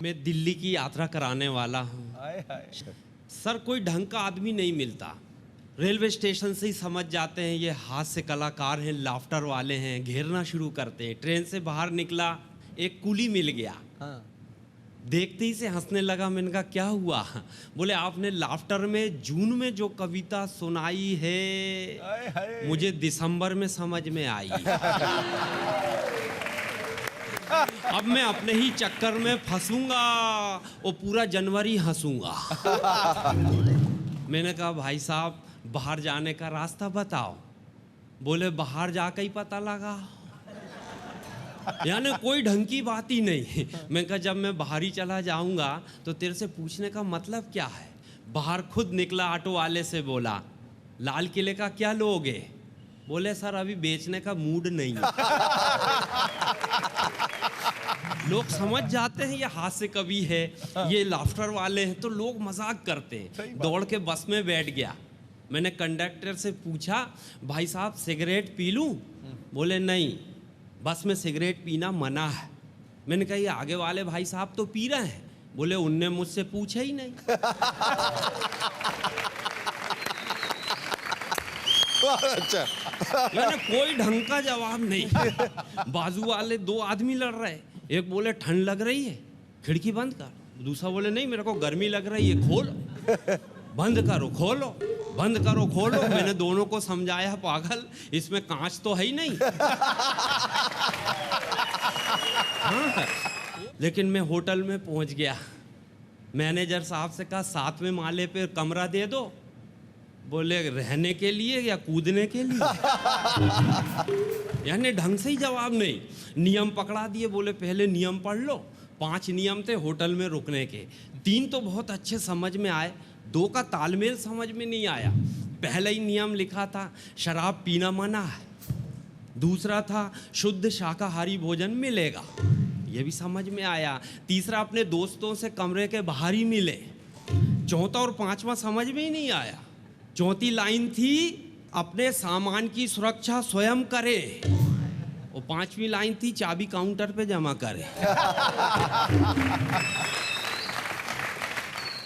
मैं दिल्ली की यात्रा कराने वाला हूँ। सर, कोई ढंग का आदमी नहीं मिलता। रेलवे स्टेशन से ही समझ जाते हैं ये हास्य कलाकार हैं, लाफ्टर वाले हैं, घेरना शुरू करते हैं। ट्रेन से बाहर निकला, एक कुली मिल गया। हाँ। देखते ही से हंसने लगा। मैंने कहा क्या हुआ? बोले आपने लाफ्टर में जून में जो कविता सुनाई है मुझे दिसंबर में समझ में आई। अब मैं अपने ही चक्कर में फंसूंगा और पूरा जनवरी हंसूंगा। मैंने कहा भाई साहब बाहर जाने का रास्ता बताओ। बोले बाहर जाकर ही पता लगा। यानी कोई ढंग की बात ही नहीं। मैं कहा जब मैं बाहर ही चला जाऊंगा तो तेरे से पूछने का मतलब क्या है? बाहर खुद निकला, ऑटो वाले से बोला लाल किले का क्या लोगे? बोले सर अभी बेचने का मूड नहीं है। लोग समझ जाते हैं ये हास्य कवि है, ये लाफ्टर वाले हैं, तो लोग मजाक करते हैं। दौड़ के बस में बैठ गया। मैंने कंडक्टर से पूछा भाई साहब सिगरेट पी लूं? बोले नहीं, बस में सिगरेट पीना मना है। मैंने कहा ये आगे वाले भाई साहब तो पी रहे हैं। बोले उनने मुझसे पूछा ही नहीं। अच्छा। यानी कोई ढंग का जवाब नहीं। बाजू वाले दो आदमी लड़ रहे, एक बोले ठंड लग रही है खिड़की बंद कर, दूसरा बोले नहीं मेरे को गर्मी लग रही है खोलो। बंद करो खोलो, बंद करो खोलो। मैंने दोनों को समझाया पागल इसमें कांच तो है ही नहीं। हाँ। लेकिन मैं होटल में पहुंच गया। मैनेजर साहब से कहा 7वें माले पे कमरा दे दो। बोले रहने के लिए या कूदने के लिए? यानी ढंग से ही जवाब नहीं। नियम पकड़ा दिए। बोले पहले नियम पढ़ लो। 5 नियम थे होटल में रुकने के। 3 तो बहुत अच्छे समझ में आए, 2 का तालमेल समझ में नहीं आया। पहला ही नियम लिखा था शराब पीना मना है। दूसरा था शुद्ध शाकाहारी भोजन मिलेगा, ये भी समझ में आया। तीसरा अपने दोस्तों से कमरे के बाहर ही मिले। चौथा और 5वां समझ में ही नहीं आया। चौथी लाइन थी अपने सामान की सुरक्षा स्वयं करे, और 5वीं लाइन थी चाबी काउंटर पे जमा करे।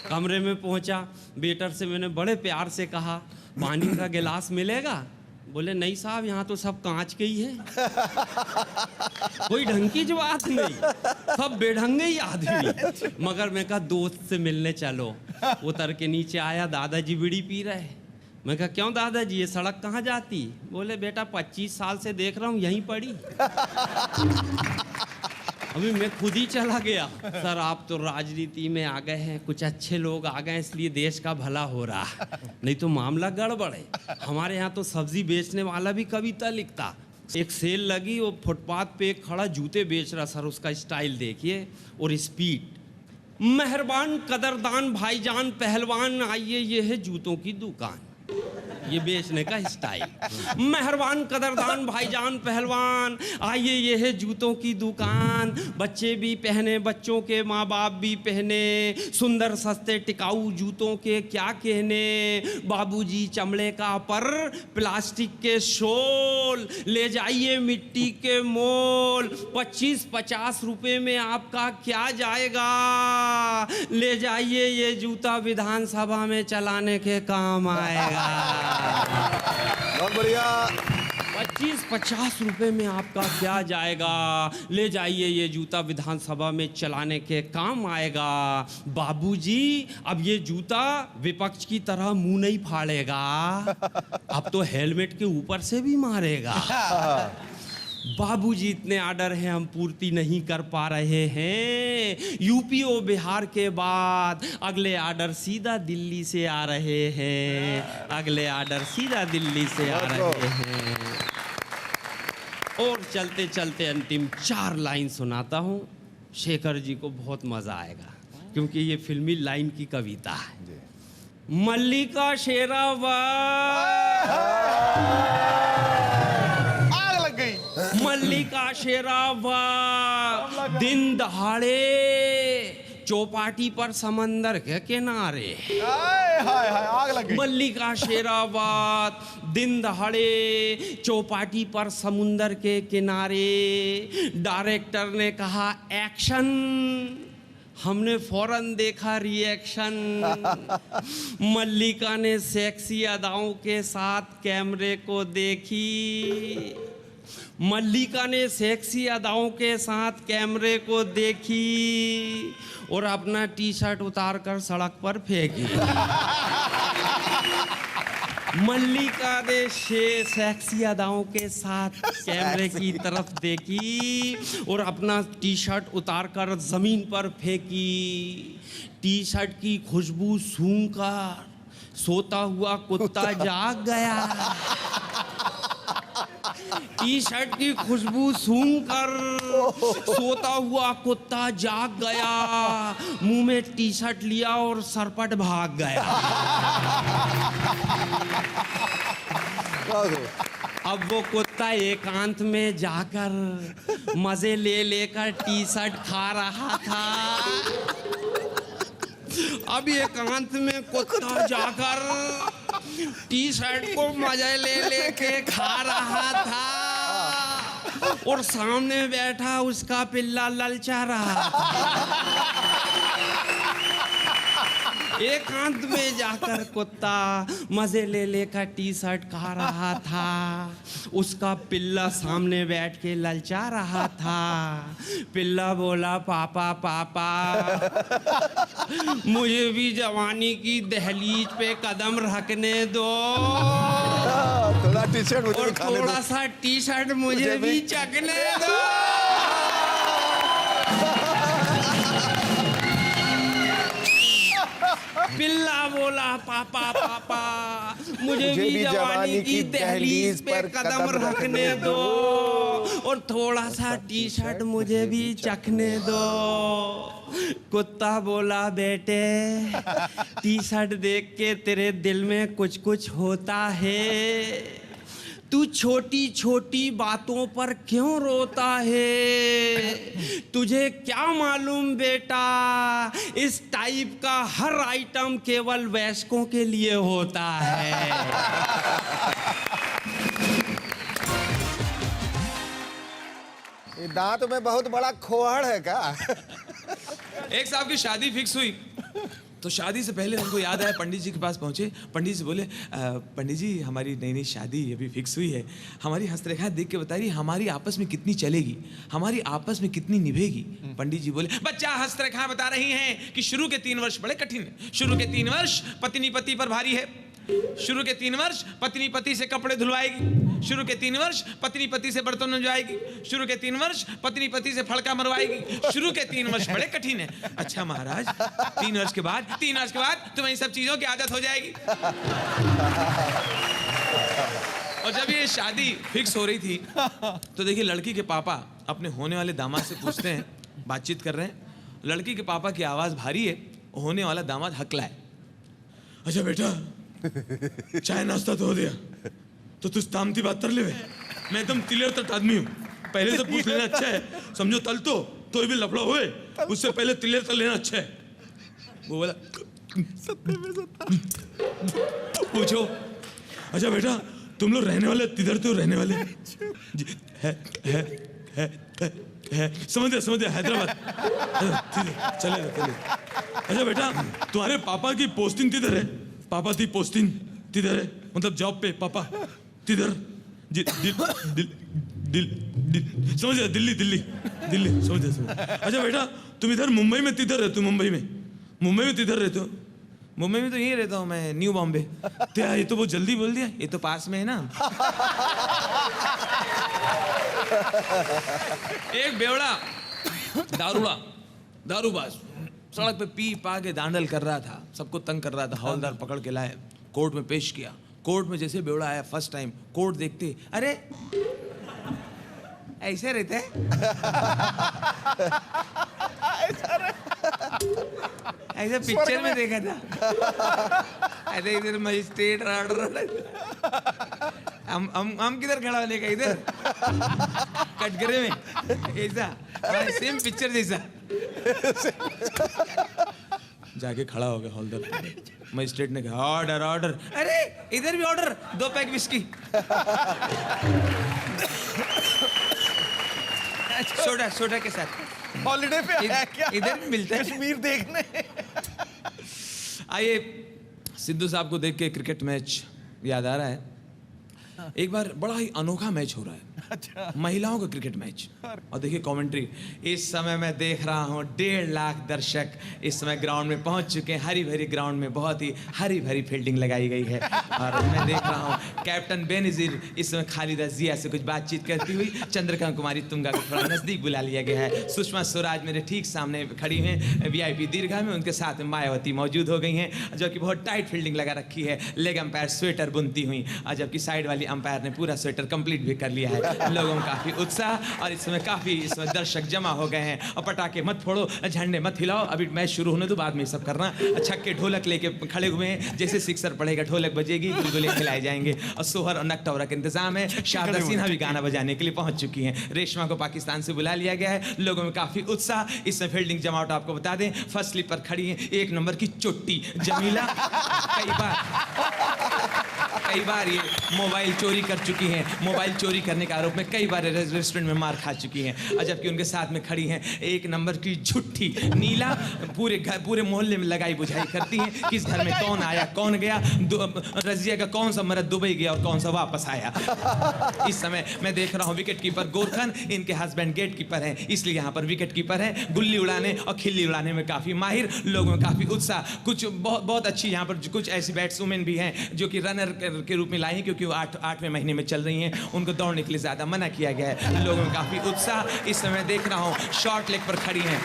कमरे में पहुंचा, वेटर से मैंने बड़े प्यार से कहा पानी का गिलास मिलेगा? बोले नहीं साहब यहाँ तो सब कांच के ही है। कोई ढंग की बात नहीं, सब बेढंगे ही आदमी। मगर मैं कहा दोस्त से मिलने चलो। उतर के नीचे आया, दादाजी बीड़ी पी रहे। मैं कहा क्यों दादाजी ये सड़क कहाँ जाती? बोले बेटा 25 साल से देख रहा हूँ यहीं पड़ी। अभी मैं खुद ही चला गया। सर आप तो राजनीति में आ गए हैं, कुछ अच्छे लोग आ गए इसलिए देश का भला हो रहा है, नहीं तो मामला गड़बड़ है। हमारे यहाँ तो सब्जी बेचने वाला भी कविता लिखता। एक सेल लगी, वो फुटपाथ पे एक खड़ा जूते बेच रहा। सर उसका स्टाइल देखिए और स्पीड। मेहरबान कदरदान भाईजान पहलवान आइए ये है जूतों की दुकान, ये बेचने का स्टाइल। मेहरबान कदरदान भाईजान पहलवान आइए ये है जूतों की दुकान। बच्चे भी पहने, बच्चों के माँ बाप भी पहने, सुंदर सस्ते टिकाऊ जूतों के क्या कहने। बाबूजी चमड़े का पर प्लास्टिक के शोल, ले जाइए मिट्टी के मोल। 25-50 रुपए में आपका क्या जाएगा? ले जाइए ये जूता विधानसभा में चलाने के काम आएगा। बहुत बढ़िया। 25-50 रुपए में आपका क्या जाएगा? ले जाइए ये जूता विधानसभा में चलाने के काम आएगा। बाबूजी अब ये जूता विपक्ष की तरह मुंह नहीं फाड़ेगा, अब तो हेलमेट के ऊपर से भी मारेगा। बाबूजी इतने आर्डर हैं हम पूर्ति नहीं कर पा रहे हैं। यूपी और बिहार के बाद अगले आर्डर सीधा दिल्ली से आ रहे हैं। अगले आर्डर सीधा दिल्ली से आ रहे हैं। और चलते चलते अंतिम 4 लाइन सुनाता हूँ। शेखर जी को बहुत मजा आएगा क्योंकि ये फिल्मी लाइन की कविता है। मल्लिका शेरावत, मल्लिका शेरावत दिन दहाड़े चौपाटी पर समंदर के किनारे। आग लग गई। मल्लिका शेरावत दिन दहाड़े चौपाटी पर समुंदर के किनारे। डायरेक्टर ने कहा एक्शन, हमने फौरन देखा रिएक्शन। मल्लिका ने सेक्सी अदाओं के साथ कैमरे को देखी। मल्लिका ने सेक्सी अदाओं के साथ कैमरे को देखी और अपना टी शर्ट उतार कर सड़क पर फेंकी। मल्लिका ने सेक्सी अदाओं के साथ कैमरे की तरफ देखी और अपना टी शर्ट उतार कर जमीन पर फेंकी। टी शर्ट की खुशबू सूंघकर सोता हुआ कुत्ता जाग गया। टी शर्ट की खुशबू सूंघकर सोता हुआ कुत्ता जाग गया, मुंह में टी शर्ट लिया और सरपट भाग गया। अब वो कुत्ता एकांत में जाकर मजे ले लेकर टी शर्ट खा रहा था। अब एकांत में कुत्ता जाकर टी शर्ट को मजे ले लेके खा रहा था और सामने बैठा उसका पिल्ला ललचा रहा था। एकांत में जाकर कुत्ता मजे ले लेकर टी शर्ट खा रहा था, उसका पिल्ला सामने बैठ के ललचा रहा था। पिल्ला बोला, पापा पापा मुझे भी जवानी की दहलीज पे कदम रखने दो, थोड़ा टी शर्ट मुझे और भी खाने दो। थोड़ा सा टी शर्ट मुझे भी चखने दो। पिल्ला बोला, पापा पापा मुझे भी जवानी की दहलीज पे कदम रखने दो और थोड़ा सा टी शर्ट मुझे भी चखने दो। कुत्ता बोला, बेटे टी शर्ट देख के तेरे दिल में कुछ कुछ होता है, तू छोटी छोटी बातों पर क्यों रोता है? तुझे क्या मालूम बेटा, इस टाइप का हर आइटम केवल वयस्कों के लिए होता है। ये दांत में बहुत बड़ा खोहड़ है क्या? एक साहब की शादी फिक्स हुई तो शादी से पहले उनको याद आया, पंडित जी के पास पहुंचे। पंडित जी बोले, पंडित जी हमारी नई नई शादी अभी फिक्स हुई है, हमारी हस्तरेखाएं देख के बताइए हमारी आपस में कितनी चलेगी, हमारी आपस में कितनी निभेगी। पंडित जी बोले, बच्चा हस्तरेखाएं बता रही हैं कि शुरू के 3 वर्ष बड़े कठिन है, शुरू के 3 वर्ष पत्नी पति पर भारी है, शुरू के 3 वर्ष पत्नी पति से कपड़े धुलवाएगी, शुरू के 3 वर्ष पत्नी पति से बर्तन धुलवाएगी, शुरू के 3 वर्ष पत्नी पति से फड़का मरवाएगी, शुरू के 3 वर्ष बड़े कठिन है। अच्छा महाराज, 3 वर्ष के बाद तुम्हें इन सब चीजों की आदत हो जाएगी। और जब ये शादी फिक्स हो रही थी तो देखिए लड़की के पापा अपने होने वाले दामाद से पूछते हैं, बातचीत कर रहे हैं। लड़की के पापा की आवाज भारी है, होने वाला दामाद हकला है, अच्छा बेटा चाय नाश्ता तो हो दिया, तो तू तामती बात कर ले, मैं एकदम क्लियर तट आदमी हूँ, पहले से पूछ लेना अच्छा है, समझो तल तो भी लफड़ा हुए, उससे पहले क्लियर कर लेना अच्छा है। वो बोला पूछो, अच्छा बेटा तुम लोग रहने वाले किधर तो रहने वाले जी, है समझ गया हैदराबाद, चले। अच्छा बेटा तुम्हारे पापा की पोस्टिंग किधर है? पापा की पोस्टिंग किधर है, मतलब जॉब पे पापा किधर? समझ गया, दिल्ली समझ गया। अच्छा बेटा तुम इधर मुंबई में किधर रहते हो? मुंबई में किधर रहते हो? मुंबई में तो यही रहता हूँ मैं, न्यू बॉम्बे। क्या ये तो बहुत जल्दी बोल दिया, ये तो पास में है ना। एक बेवड़ा दारूबाज सड़क पे पी पा के दांडल कर रहा था, सबको तंग कर रहा था, हवलदार पकड़ के लाए, कोर्ट में पेश किया। कोर्ट में जैसे बेवड़ा आया फर्स्ट टाइम, कोर्ट देखते, अरे ऐसे रहते हैं, ऐसे पिक्चर में देखा था, ऐसे इधर मजिस्ट्रेट हम किधर खड़ा होने का, इधर कटघरे में, ऐसा सेम पिक्चर जैसा। जाके खड़ा हो गया हॉलदार, मजिस्ट्रेट ने कहा ऑर्डर। अरे इधर भी ऑर्डर, 2 पैक विस्की, सोडा के साथ हॉलीडे पे आया क्या? इधर भी मिलता है। कश्मीर देखने। आइए, सिद्धू साहब को देख के क्रिकेट मैच याद आ रहा है। एक बार बड़ा ही अनोखा मैच हो रहा है, अच्छा। महिलाओं का क्रिकेट मैच। और देखिए कमेंट्री, इस समय मैं देख रहा हूँ 1.5 लाख दर्शक इस समय ग्राउंड में पहुंच चुके हैं। हरी भरी ग्राउंड में बहुत ही हरी भरी फील्डिंग लगाई गई है। और मैं देख रहा हूँ कैप्टन बेनजीर इस समय खालिदा जिया से कुछ बातचीत करती हुई। चंद्रकांत कुमारी तुंगा को थोड़ा नजदीक बुला लिया गया है। सुषमा स्वराज मेरे ठीक सामने खड़ी हैं VIP दीर्घा में, उनके साथ में मायावती मौजूद हो गई हैं, जो कि बहुत टाइट फील्डिंग लगा रखी है। लेग अंपायर स्वेटर बुनती हुई, और जबकि साइड वाली अंपायर ने पूरा स्वेटर कंप्लीट भी कर लिया है। लोगों में काफी उत्साह और इस समय दर्शक जमा हो गए हैं। और पटाखे मत फोड़ो, झंडे मत हिलाओ, अभी मैच शुरू होने दो, बाद में सब करना। छक्के ढोलक लेके खड़े हुए हैं, जैसे सिक्सर पड़ेगा ढोलक बजेगी, गुलगुले खिलाए जाएंगे। और सोहर और नकटौरा का इंतजाम है। शारदा सिन्हा भी गाना बजाने के लिए पहुंच चुकी हैं। रेशमा को पाकिस्तान से बुला लिया गया है। लोगों में काफी उत्साह। इसमें फील्डिंग जमावट आपको बता दें, फर्स्ट स्लिप पर खड़ी है 1 नंबर की चोटी जमीला। कई बार ये मोबाइल चोरी कर चुकी हैं। मोबाइल चोरी करने के आरोप में कई बार रेस्टोरेंट में मार खा चुकी हैं। और जबकि उनके साथ में खड़ी हैं 1 नंबर की झुट्ठी नीला। पूरे मोहल्ले में लगाई बुझाई करती हैं, किस घर में कौन आया कौन गया, रजिया का कौन सा मर्द दुबई गया और कौन सा वापस आया। इस समय मैं देख रहा हूँ विकेट कीपर गोरखन, इनके हस्बैंड गेट कीपर हैं, इसलिए यहाँ पर विकेट कीपर है। गुल्ली उड़ाने और खिल्ली उड़ाने में काफी माहिर। लोगों में काफी उत्साह। कुछ बहुत अच्छी यहाँ पर कुछ ऐसी बैट्सवुमेन भी हैं जो कि रनर के रूप में लाई हैं, क्योंकि वो 8वें महीने में चल रही हैं। उनको दौड़ने के लिए ज्यादा मना किया गया है। लोगों में काफी उत्साह। इस समय देख रहा हूँ शॉर्ट लेग पर खड़ी हैं।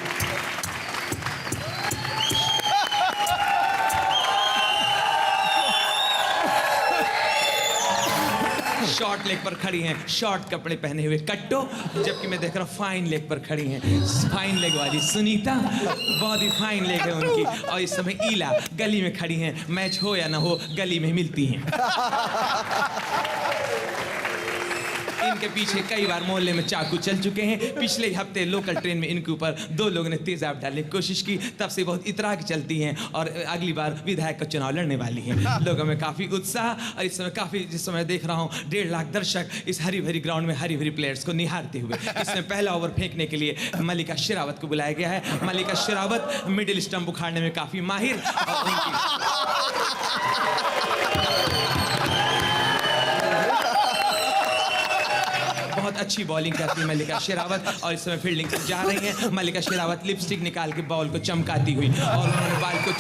शॉर्ट लेग पर खड़ी हैं, शॉर्ट कपड़े पहने हुए कट्टो। जबकि मैं देख रहा हूँ फाइन लेग पर खड़ी हैं, फाइन लेग वाली सुनीता। बहुत ही फाइन लेग है उनकी। और इस समय ईला गली में खड़ी हैं। मैच हो या ना हो, गली में मिलती हैं। इनके पीछे कई बार मोहल्ले में चाकू चल चुके हैं। पिछले हफ्ते लोकल ट्रेन में इनके ऊपर 2 लोगों ने तेजाब डालने की कोशिश की, तब से बहुत इतराक चलती हैं। और अगली बार विधायक का चुनाव लड़ने वाली हैं। लोगों में काफी उत्साह। और इस समय जिस समय देख रहा हूँ 1.5 लाख दर्शक इस हरी भरी ग्राउंड में हरी भरी प्लेयर्स को निहारते हुए। इसमें पहला ओवर फेंकने के लिए मल्लिका शेरावत को बुलाया गया है। मल्लिका शेरावत मिडिल स्टंप उखाड़ने में काफी माहिर। और बहुत अच्छी बॉलिंग करती है मल्लिका शेरावत। और इस समय फील्डिंग से जा रही हैं। मल्लिका शेरावत लिपस्टिक निकाल के बॉल को चमकाती हुई। और उन्होंने बॉल को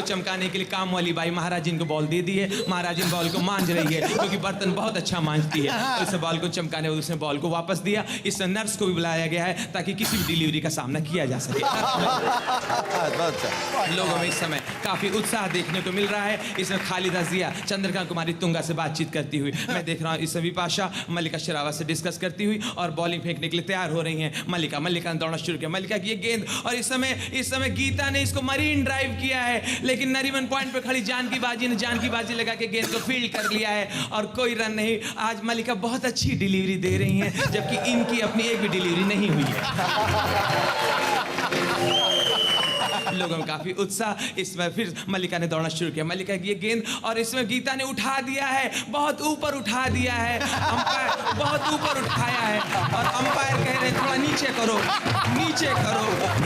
चमकाने के लिए काम वाली बाई महाराजिन को बॉल दे दी है। महाराजिन बॉल को मांझ रही है, क्योंकि बर्तन बहुत अच्छा मांझती है। तो इसे बॉल को चमकाने और उसने बॉल को वापस दिया। इससे नर्स को भी बुलाया गया है, ताकि किसी भी डिलीवरी का सामना किया जा सके। लोगों में इस समय काफी उत्साह देखने को मिल रहा है। इसमें खालिदा जिया चंद्रकांत कुमारी तुंगा से बातचीत करती हुई मैं देख रहा हूँ। इसमें विपाशा मल्लिका शेरावत से डिस्कस करती हुई और बॉलिंग फेंकने के लिए तैयार हो रही हैं। मल्लिका ने दौड़ना शुरू किया। मल्लिका की ये गेंद, और इस समय गीता ने इसको मरीन ड्राइव किया है, लेकिन नरीमन पॉइंट पे खड़ी जानकी बाजी ने जानकी बाजी लगा के गेंद को फील्ड कर लिया है और कोई रन नहीं। आज मल्लिका बहुत अच्छी डिलीवरी दे रही हैं, जबकि इनकी अपनी एक भी डिलीवरी नहीं हुई है। लोगों में काफी उत्साह। इसमें फिर मल्लिका ने दौड़ना शुरू किया। मल्लिका की ये गेंद, और इसमें गीता ने उठा दिया है, बहुत ऊपर उठा दिया है। अंपायर बहुत ऊपर उठाया है और अंपायर कह रहे हैं थोड़ा नीचे करो,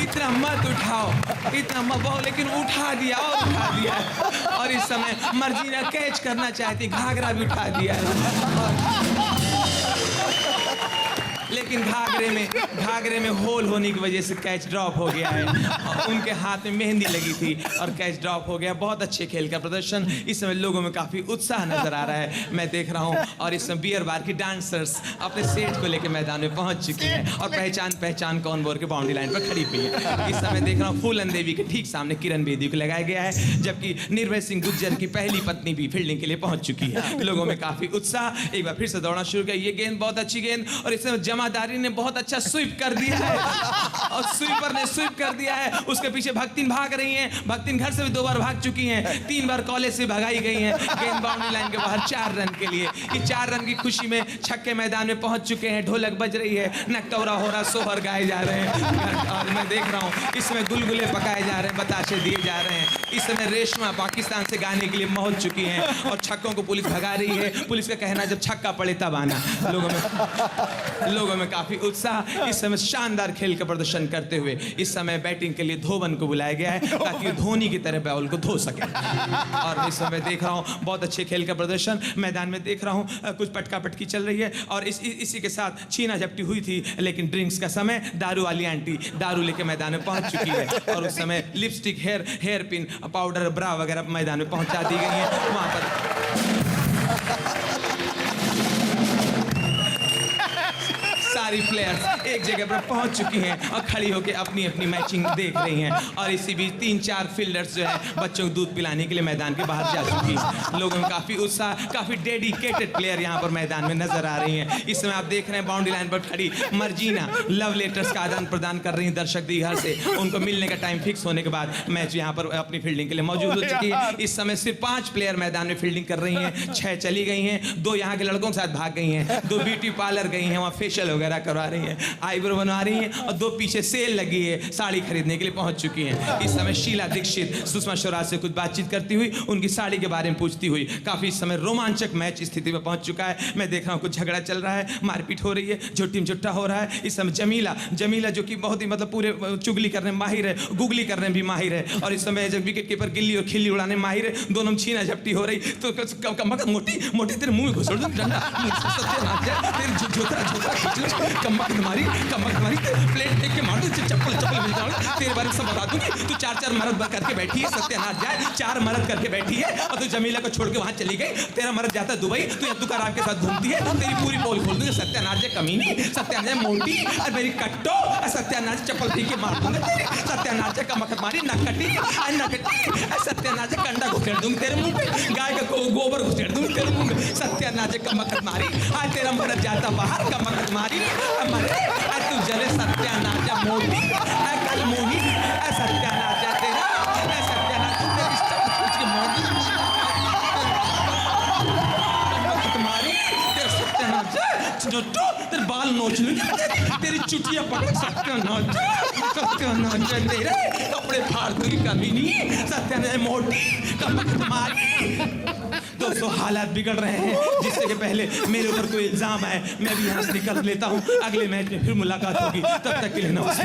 इतना मत उठाओ, इतना मत बहुत, लेकिन उठा दिया और उठा दिया है। और इस समय मर्जीना कैच करना चाहती, घाघरा भी उठा दिया है। लेकिन घाघरे में होल होने की वजह से कैच ड्रॉप हो गया है। और उनके हाथ में मेहंदी लगी थी और कैच ड्रॉप हो गया। बहुत अच्छे खेल का प्रदर्शन। इस समय लोगों में काफी उत्साह नजर आ रहा है, मैं देख रहा हूँ। और इस समय बियर बार की डांसर्स अपने सेट को लेकर मैदान में पहुंच चुकी हैं और पहचान कौन बोल के बाउंड्री लाइन पर खड़ी हुई है। इस समय देख रहा हूँ फूलन देवी के ठीक सामने किरण बेदी को लगाया गया है, जबकि निर्भय सिंह गुज्जर की पहली पत्नी भी फील्डिंग के लिए पहुंच चुकी है। लोगों में काफी उत्साह। एक बार फिर से दौड़ना शुरू किया। ये गेंद बहुत अच्छी गेंद, और इस समय जमादारी ने बहुत अच्छा स्वीप कर दिया है और स्वीपर ने स्वीप कर दिया है। उसके पीछे भक्तिन भाग रही हैं। भक्तिन घर से भी 2 बार भाग चुकी हैं, 3 बार कॉलेज से भगाई गई हैं। गेंद बाउंड्री लाइन के बाहर 4 रन के लिए। ये 4 रन की खुशी में छक्के मैदान में पहुंच चुके हैं। ढोलक बज रही है, नकटौरा हो रहा, सोहर गाए जा रहे हैं। और मैं देख रहा हूँ इसमें गुलगुले पकाए जा रहे हैं, बताशे दिए जा रहे हैं। इस समय रेशमा पाकिस्तान से गाने के लिए पहुंच चुकी हैं और छक्कों को पुलिस भगा रही है। पुलिस का कहना जब छक्का पड़े तब आना। लोगों में में काफी उत्साह। इस समय शानदार खेल का प्रदर्शन करते हुए इस समय बैटिंग के लिए धोवन को बुलाया गया है ताकि धोनी की तरह बॉल को धो सके। और इस समय देख रहा हूँ बहुत अच्छे खेल का प्रदर्शन मैदान में देख रहा हूँ। कुछ पटका पटकी चल रही है और इसी के साथ छीना झपटी हुई थी, लेकिन ड्रिंक्स का समय, दारू वाली आंटी दारू लेके मैदान में पहुंच चुकी है और उस समय लिपस्टिक, हेयर पिन, पाउडर, ब्रा वगैरह मैदान में पहुंचा दी गई है। वहां पर सारी प्लेयर्स एक जगह पर पहुंच चुकी हैं और खड़ी होकर अपनी अपनी मैचिंग देख रही हैं। और इसी बीच 3-4 फील्डर्स जो है बच्चों को दूध पिलाने के लिए मैदान के बाहर जा चुकी हैं। लोगों में काफी उत्साह, काफी डेडिकेटेड प्लेयर यहाँ पर मैदान में नजर आ रही हैं। इस समय आप देख रहे हैं बाउंड्री लाइन पर खड़ी मर्जीना लव लेटर्स का आदान प्रदान कर रही हैं दर्शक दीघा से। उनको मिलने का टाइम फिक्स होने के बाद मैच यहाँ पर अपनी फील्डिंग के लिए मौजूद हो चुकी है। इस समय सिर्फ 5 प्लेयर मैदान में फील्डिंग कर रही हैं। 6 चली गई हैं, 2 यहाँ के लड़कों के साथ भाग गई हैं, 2 ब्यूटी पार्लर गई हैं, वहाँ फेशियल वगैरह करवा रही हैं, आईब्रो बनवा रही हैं और 2 पीछे सेल लगी है, साड़ी खरीदने के लिए पहुंच चुकी हैं। इस समय शीला दीक्षित सुषमा स्वराज से कुछ बातचीत करती हुई उनकी साड़ी के बारे में पूछती हुई काफी इस समय रोमांचक मैच स्थिति में पहुंच चुका है। मैं देख रहा हूं कुछ झगड़ा चल रहा है, मारपीट हो रही है, झुट्टी झुट्टा हो रहा है। इस समय जमीला जो कि बहुत ही मतलब पूरे चुगली करने में माहिर है, गुगली करने में भी माहिर है और इस समय जब विकेट कीपर गिल्ली और खिल्ली उड़ाने में माहिर है। दोनों में छीना झपटी हो रही तो मोटी तेरे मुंह में घुस डंडा कमक हमारी प्लेट फेंक के मार दूं, चप्पल मिल जाऊंगा तेरे बारे में सब बता दूंगी। तू 4 मर्द करके बैठी है, सत्यानाश जाए 4 मर्द करके बैठी है और तू जमीला को छोड़ के वहां चली गई। तेरा मर्द जाता है दुबई, तू तुकाराम के साथ घूमती है, तेरी पूरी पोल खोल दूंगी। सत्यानाश जाए कमीनी, सत्यानाश जाए मोटी और मेरी कट्टो, सत्यानाश चप्पल फेंक के मार दूंगा तेरे, सत्यानाश जाए कमक हमारी नकटी सत्यानाश जाए कंडा घुसेड़ दूंगी तेरे मुंह पे, गाय का गोबर घुसेड़ दूंगी तेरे मुंह में। सत्यानाश जाए कमक मारी, आज तेरा मर्द जाता बाहर कमक मारी मरे तू जले सत्यानाश मोटी कल मोही सत्यानाश तेरा सत्यानाश तुम्हारी सत्यानाश तेरे बाल नोच लूंगी, तेरी चुटिया पकड़ सत्यानाश तेरे कपड़े फाड़ दूंगी कभी नहीं सत्यानाश मोटी कमक तुम्हारी। दोस्तों हालात बिगड़ रहे हैं, जिससे कि पहले मेरे ऊपर कोई इल्जाम है मैं भी यहाँ से निकल लेता हूँ। अगले मैच में फिर मुलाकात होगी, तब तक के लिए नमस्ते।